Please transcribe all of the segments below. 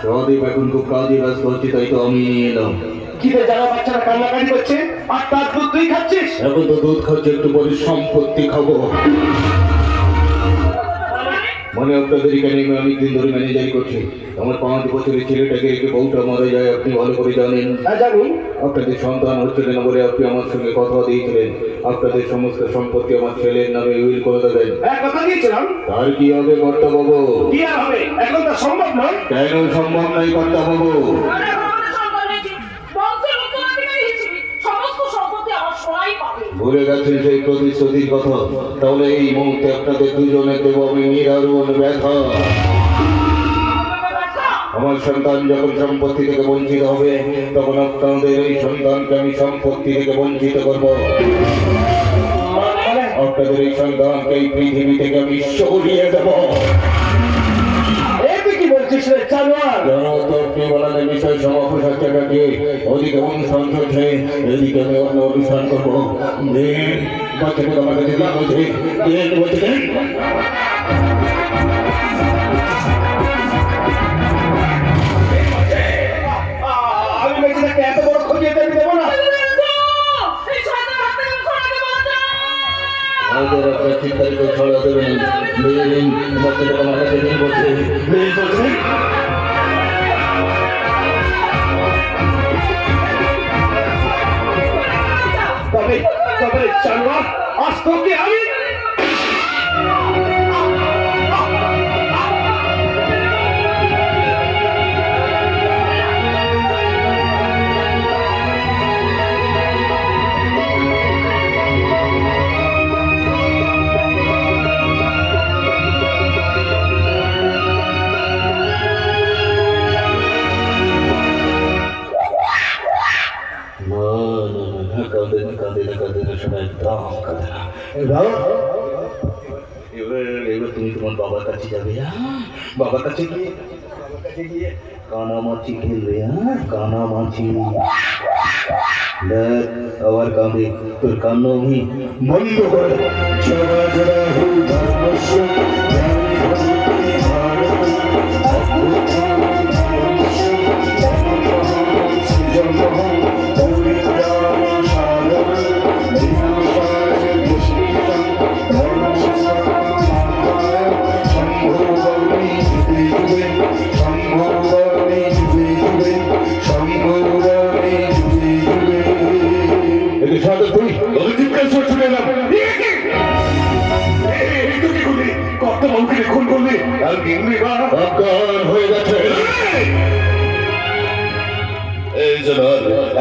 সহদেব এখন খুব কাজে ব্যস্ত হচ্ছে, তাই তো আমি নিয়ে এলাম। কি রে যারা বাচ্চারা কান্নাকাটি করছে আর তার দুধ তুই খাচ্ছিস? এখন তো দুধ খাচ্ছে, একটু পরে সম্পত্তি খাবো। মানে আপনাদের এখানে আমি অনেকদিন ধরে ম্যানেজারি করছি। আমার 5 বছরের ছেলেটাকে রেখে বউটা মারা যায়, আপনি ভালো করে জানেন। হ্যাঁ জানি। আপনাদের সন্তান হচ্ছিল না বলে আপনি আমার সঙ্গে কথা দিয়েছিলেন আপনাদের সমস্ত সম্পত্তি আমার ছেলের নামে উইল করে দেবেন। হ্যাঁ কথা দিয়েছিলাম। তার কি হবে কর্তাবাবু? কি আর হবে, এখন তো সম্ভব নয়। কেন সম্ভব নয় কর্তাবাবু? ভুলে গেছেন সেই প্রতিশ্রুতির কথা? তাহলে এই মুহূর্তে আপনাদের দুজনে দেব আমি নিরারুণ ব্যথা। আমার সন্তান যখন সম্পত্তি থেকে বঞ্চিত হবে, তখন আপনাদের এই সন্তানকে আমি সম্পত্তি থেকে বঞ্চিত করব। আপনাদের এই সন্তানকে এই পৃথিবী থেকে আমি সরিয়ে দেব। কি বলছিস রে জানোয়ার? আপনি বলার বিষয় সমাবেশ কাটিয়ে ওদিকে অনুষ্ঠান চলছে, এদিকে আমি অন্য অনুষ্ঠান করবো। বাচ্চাকে আমাকে দিন বলছে আমি বেঁচে এত বড় ক্ষতি আমি দেবো না। আপনার চিন্তাকে ছড়া দেবেন। বাচ্চাকে আমাকে দিন বলছে তবে তবে জানোয়ার আজ তোকে আমি এবার তুমি তোমার বাবার কাছে যাবে। বাবার কাছে গিয়ে কানামাছি খেলবে। কানামাছি দেখ আবার কাঁদে, তোর কান্না আমি বন্ধ করে।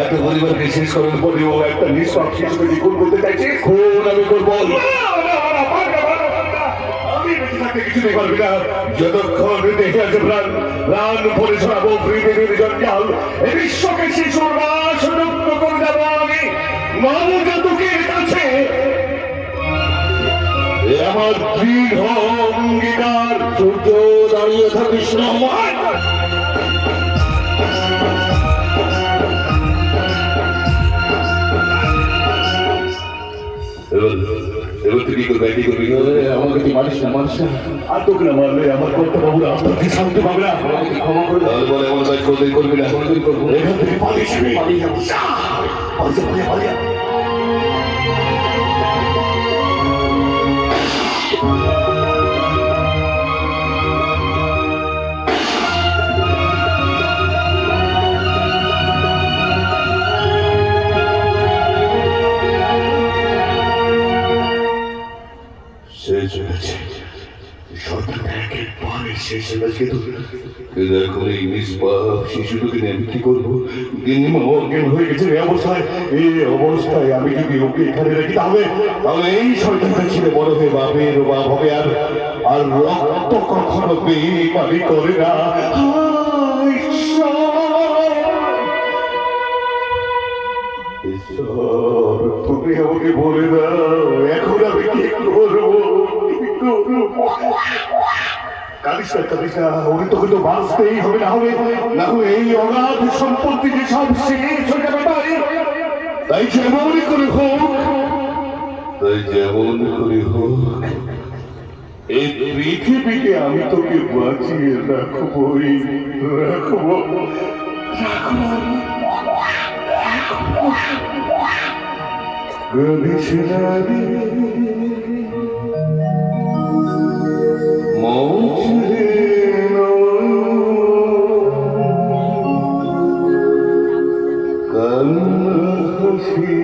একটা পরিবারকে শেষ করার পরেও একটা নিঃশ্বাস শিশুকে খুন করতে চাইছে। খুন আমি করবো, আমি বেঁচে থাকতে কিছুতেই পারবি না। যতক্ষণ দেখে আছে প্রাণ প্রাণ পরে ছড়াবো পৃথিবীর জঞ্জাল, এই বিশ্বকে শিশুর বাস মুক্ত করে যাবো আমি মানব জাতির কাছে। আমার দৃঢ় অঙ্গীকার। সূর্য দাঁড়িয়ে থাকিস না আমার। আমাকে তুই মারিস না, মারিস না। আর তোকে না মারলে আমার কর্তাবাবুরা আপনাকে শান্তি পাবে না। ক্ষমা করে বলে এমন কাজ করবি না। এখান থেকে পালিয়ে পালিয়ে শেষ হয়ে গেছে। শেষ হয়ে গেছে। কিন্তু এখন এই নিষ্পাপ শিশুটিকে নিয়ে আমি কি করবো? অজ্ঞান হয়ে গেছে এই অবস্থায় আমি যদি ওকে এখানে রাখি তাহলে এই শয়তানটা ছেলে বড় হয়ে বাপের বাপ হবে। আর রক্ত কখনো বেইমানি করে না। তুমি আমাকে বলে দাও এখন আমি কি করবো? কালিস না, উনি তোকে তো বাঁচতেই হবে, না হলে এই অগাধ সম্পত্তিকে সব শেষ হয়ে যাবে। তাই যেমনই করে হোক এই পৃথিবীতে আমি তোকে বাঁচিয়ে রাখবই, রাখবো, কাঁদিস না রে, মুছে কান্না হাসি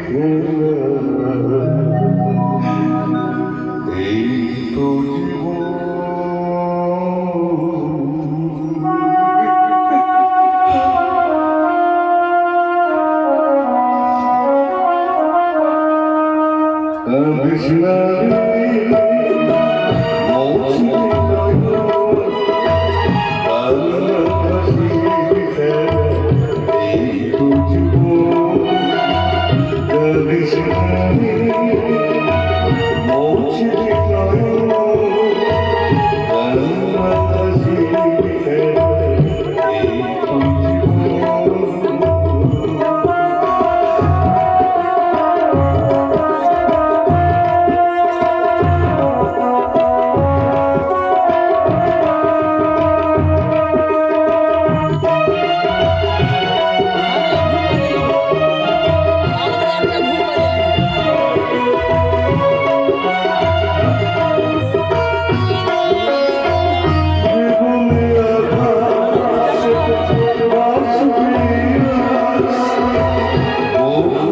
খেলা, এই তো জীবন। কাঁদিস না রে, মুছে কান্না হাসি খেলা, এই তো জীবন। কাঁদিস না রে, মুছে কান্না হাসি খেলা, এই তো জীবন। Oh